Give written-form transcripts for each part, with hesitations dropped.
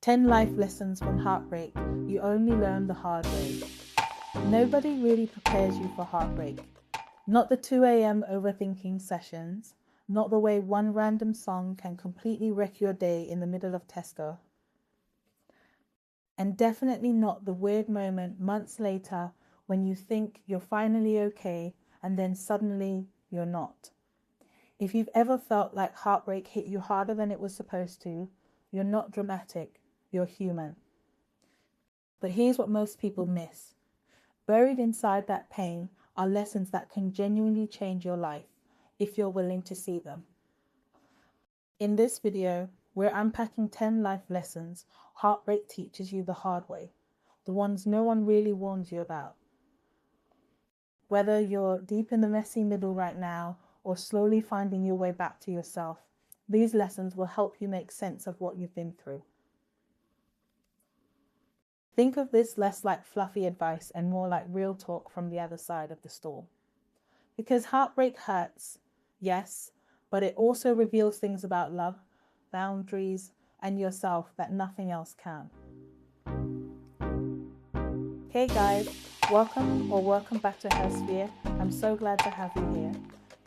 10 life lessons from heartbreak you only learn the hard way. Nobody really prepares you for heartbreak. Not the 2 a.m. overthinking sessions, not the way one random song can completely wreck your day in the middle of Tesco. And definitely not the weird moment months later when you think you're finally okay and then suddenly you're not. If you've ever felt like heartbreak hit you harder than it was supposed to, you're not dramatic, you're human. But here's what most people miss. Buried inside that pain are lessons that can genuinely change your life if you're willing to see them. In this video, we're unpacking 10 life lessons heartbreak teaches you the hard way, the ones no one really warns you about. Whether you're deep in the messy middle right now or slowly finding your way back to yourself, these lessons will help you make sense of what you've been through. Think of this less like fluffy advice and more like real talk from the other side of the storm. Because heartbreak hurts, yes, but it also reveals things about love, boundaries, and yourself that nothing else can. Hey guys, welcome back to Her Sphere. I'm so glad to have you here.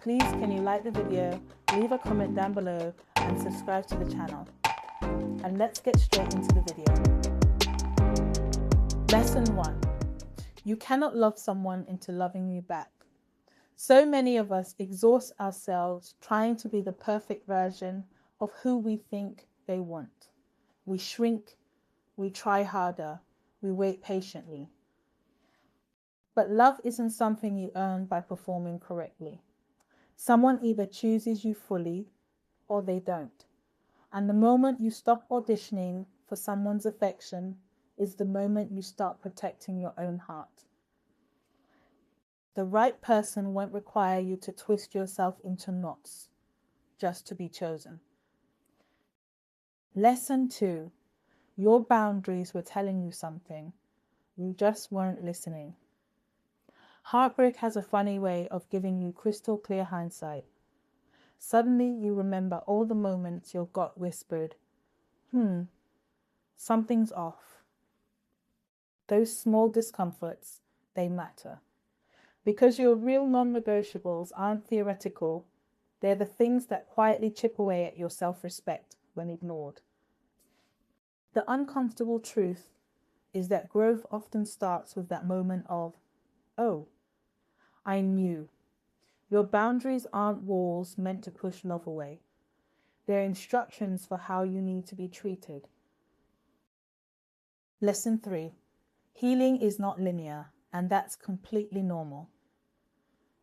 Please can you like the video, leave a comment down below, and subscribe to the channel. And let's get straight into the video. Lesson 1. You cannot love someone into loving you back. So many of us exhaust ourselves trying to be the perfect version of who we think they want. We shrink, we try harder, we wait patiently. But love isn't something you earn by performing correctly. Someone either chooses you fully or they don't. And the moment you stop auditioning for someone's affection is the moment you start protecting your own heart. The right person won't require you to twist yourself into knots just to be chosen. Lesson 2. Your boundaries were telling you something. You just weren't listening. Heartbreak has a funny way of giving you crystal clear hindsight. Suddenly you remember all the moments your gut whispered, something's off. Those small discomforts, they matter. Because your real non-negotiables aren't theoretical, they're the things that quietly chip away at your self-respect when ignored. The uncomfortable truth is that growth often starts with that moment of, oh, I knew. Your boundaries aren't walls meant to push love away. They're instructions for how you need to be treated. Lesson 3. Healing is not linear, and that's completely normal.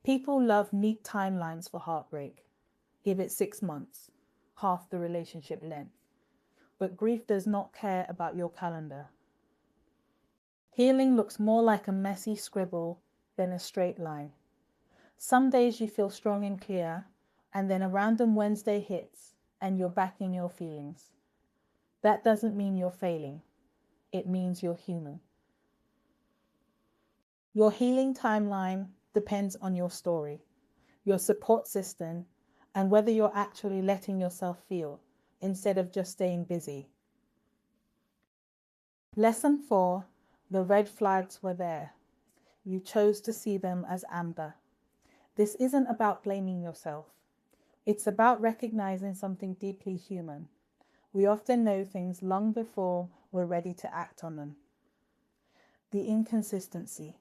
People love neat timelines for heartbreak. Give it 6 months, half the relationship length. But grief does not care about your calendar. Healing looks more like a messy scribble than a straight line. Some days you feel strong and clear, and then a random Wednesday hits, and you're back in your feelings. That doesn't mean you're failing. It means you're human. Your healing timeline depends on your story, your support system, and whether you're actually letting yourself feel instead of just staying busy. Lesson 4. The red flags were there. You chose to see them as amber. This isn't about blaming yourself. It's about recognizing something deeply human. We often know things long before we're ready to act on them. The inconsistency,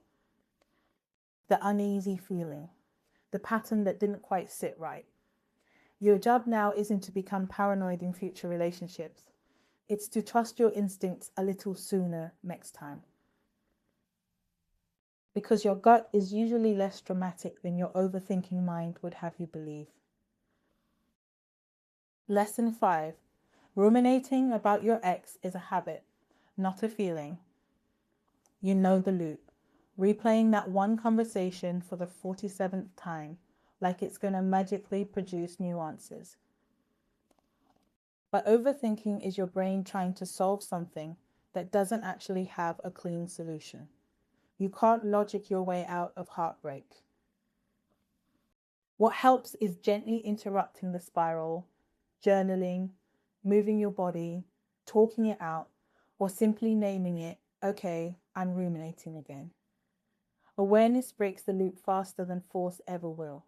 the uneasy feeling, the pattern that didn't quite sit right. Your job now isn't to become paranoid in future relationships. It's to trust your instincts a little sooner next time. Because your gut is usually less dramatic than your overthinking mind would have you believe. Lesson 5. Ruminating about your ex is a habit, not a feeling. You know the loop. Replaying that one conversation for the 47th time, like it's going to magically produce new answers. But overthinking is your brain trying to solve something that doesn't actually have a clean solution. You can't logic your way out of heartbreak. What helps is gently interrupting the spiral, journaling, moving your body, talking it out, or simply naming it, okay, I'm ruminating again. Awareness breaks the loop faster than force ever will.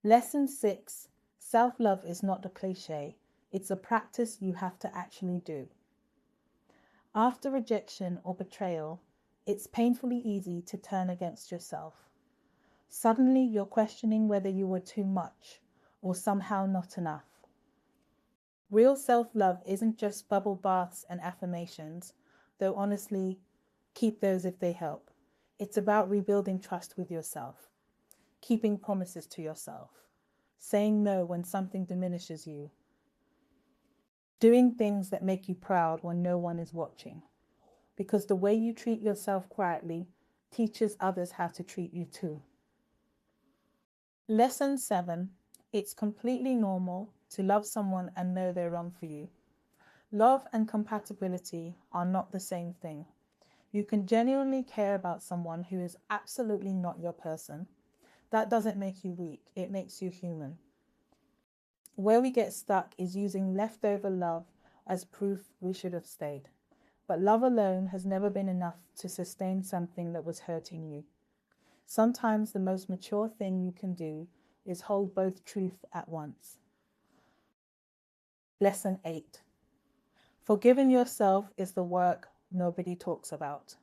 Lesson 6. Self-love is not a cliche. It's a practice you have to actually do. After rejection or betrayal, it's painfully easy to turn against yourself. Suddenly, you're questioning whether you were too much or somehow not enough. Real self-love isn't just bubble baths and affirmations, though honestly, keep those if they help. It's about rebuilding trust with yourself, keeping promises to yourself, saying no when something diminishes you, doing things that make you proud when no one is watching. Because the way you treat yourself quietly teaches others how to treat you too. Lesson 7. It's completely normal to love someone and know they're wrong for you. Love and compatibility are not the same thing. You can genuinely care about someone who is absolutely not your person. That doesn't make you weak, it makes you human. Where we get stuck is using leftover love as proof we should have stayed. But love alone has never been enough to sustain something that was hurting you. Sometimes the most mature thing you can do is hold both truths at once. Lesson 8. Forgiving yourself is the work nobody talks about.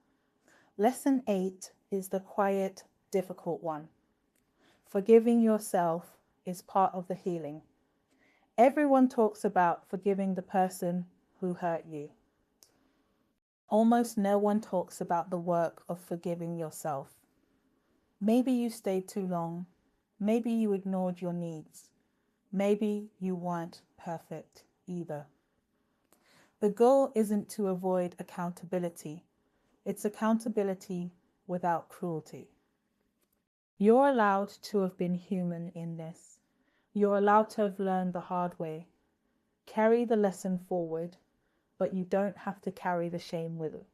Lesson 8 is the quiet, difficult one. Forgiving yourself is part of the healing. Everyone talks about forgiving the person who hurt you. Almost no one talks about the work of forgiving yourself. Maybe you stayed too long. Maybe you ignored your needs. Maybe you weren't perfect either. The goal isn't to avoid accountability. It's accountability without cruelty. You're allowed to have been human in this. You're allowed to have learned the hard way. Carry the lesson forward, but you don't have to carry the shame with it.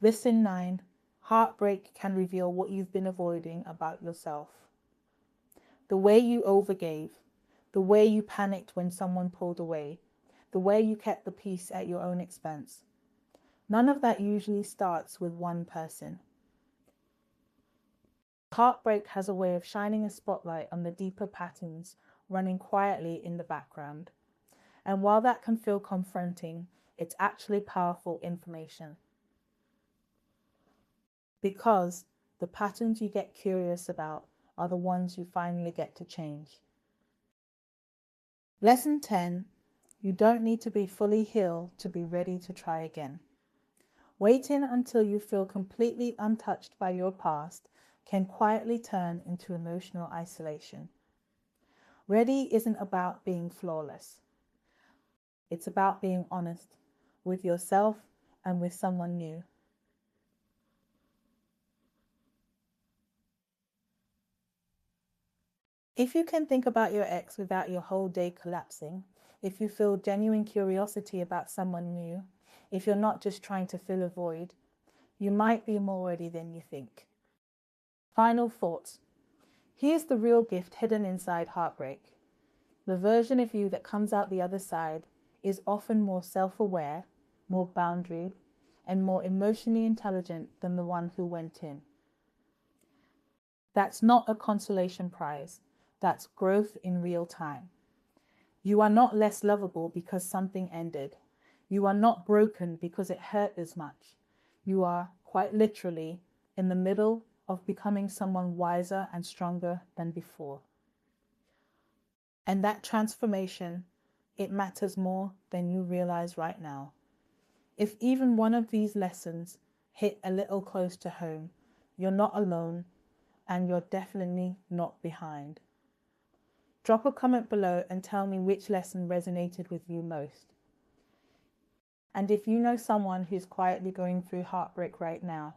Lesson 9. Heartbreak can reveal what you've been avoiding about yourself. The way you overgave, the way you panicked when someone pulled away, the way you kept the peace at your own expense. None of that usually starts with one person. Heartbreak has a way of shining a spotlight on the deeper patterns running quietly in the background. And while that can feel confronting, it's actually powerful information. Because the patterns you get curious about are the ones you finally get to change. Lesson 10. You don't need to be fully healed to be ready to try again. Waiting until you feel completely untouched by your past can quietly turn into emotional isolation. Ready isn't about being flawless. It's about being honest with yourself and with someone new. If you can think about your ex without your whole day collapsing, if you feel genuine curiosity about someone new, if you're not just trying to fill a void, you might be more ready than you think. Final thoughts. Here's the real gift hidden inside heartbreak. The version of you that comes out the other side is often more self-aware, more boundaried, and more emotionally intelligent than the one who went in. That's not a consolation prize. That's growth in real time. You are not less lovable because something ended. You are not broken because it hurt as much. You are, quite literally, in the middle of becoming someone wiser and stronger than before. And that transformation, it matters more than you realize right now. If even one of these lessons hit a little close to home, you're not alone and you're definitely not behind. Drop a comment below and tell me which lesson resonated with you most. And if you know someone who's quietly going through heartbreak right now,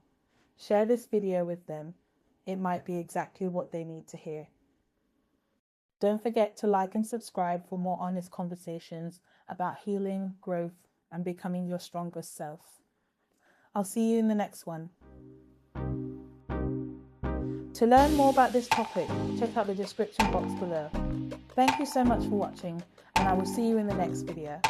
share this video with them. It might be exactly what they need to hear. Don't forget to like and subscribe for more honest conversations about healing, growth, and becoming your strongest self. I'll see you in the next one. To learn more about this topic, check out the description box below. Thank you so much for watching, and I will see you in the next video.